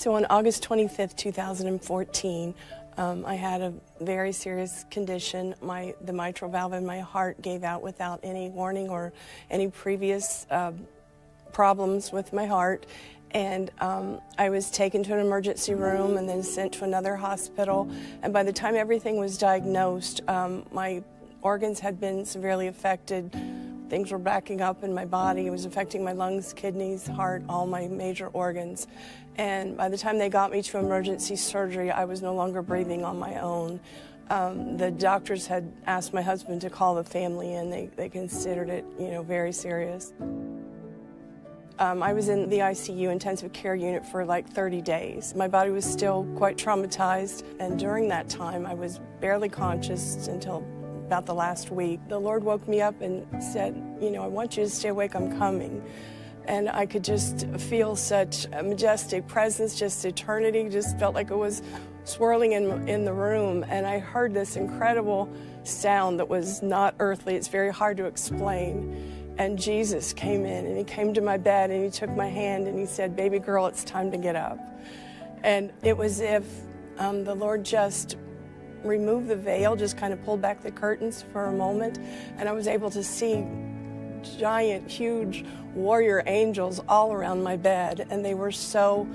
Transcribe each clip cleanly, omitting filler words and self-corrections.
So on August 25th, 2014, I had a very serious condition. The mitral valve in my heart gave out without any warning or any previous problems with my heart. And I was taken to an emergency room and then sent to another hospital. And by the time everything was diagnosed, my organs had been severely affected. Things were backing up in my body. It was affecting my lungs, kidneys, heart, all my major organs. And by the time they got me to emergency surgery, I was no longer breathing on my own. The doctors had asked my husband to call the family, and they considered it, very serious. I was in the ICU, intensive care unit, for like 30 days. My body was still quite traumatized, and during that time, I was barely conscious until about the last week. The Lord woke me up and said, I want you to stay awake, I'm coming. And I could just feel such a majestic presence, just eternity, just felt like it was swirling in the room. And I heard this incredible sound that was not earthly. It's very hard to explain. And Jesus came in, and he came to my bed, and he took my hand, and he said, "Baby girl, it's time to get up." And it was as if the Lord just removed the veil, just kind of pulled back the curtains for a moment, and I was able to see giant, huge warrior angels all around my bed, and they were so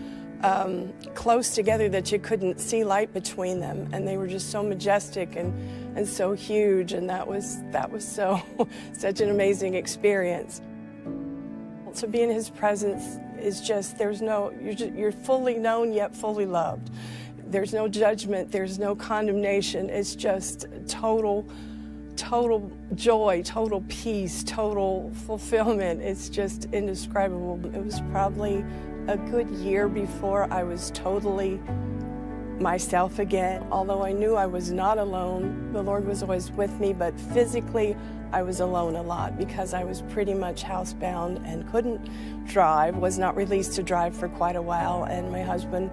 close together that you couldn't see light between them, and they were just so majestic and so huge, and that was so such an amazing experience. To be in his presence is just, you're fully known yet fully loved. There's no judgment, there's no condemnation. It's just total joy, total peace, total fulfillment. It's just indescribable. It was probably a good year before I was totally myself again. Although I knew I was not alone, the Lord was always with me, but physically I was alone a lot because I was pretty much housebound and couldn't drive, was not released to drive for quite a while, and my husband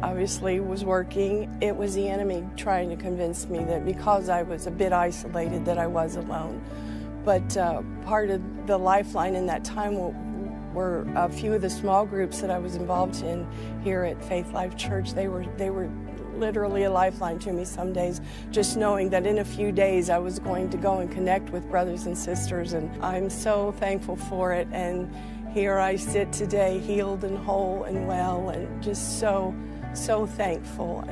obviously was working. It was the enemy trying to convince me that because I was a bit isolated that I was alone. But part of the lifeline in that time were a few of the small groups that I was involved in here at Faith Life Church. They were literally a lifeline to me some days, just knowing that in a few days I was going to go and connect with brothers and sisters, and I'm so thankful for it. And here I sit today, healed and whole and well, and just so thankful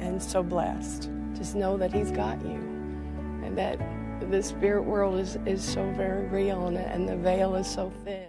and so blessed. Just know that he's got you, and that the spirit world is so very real, and the veil is so thin.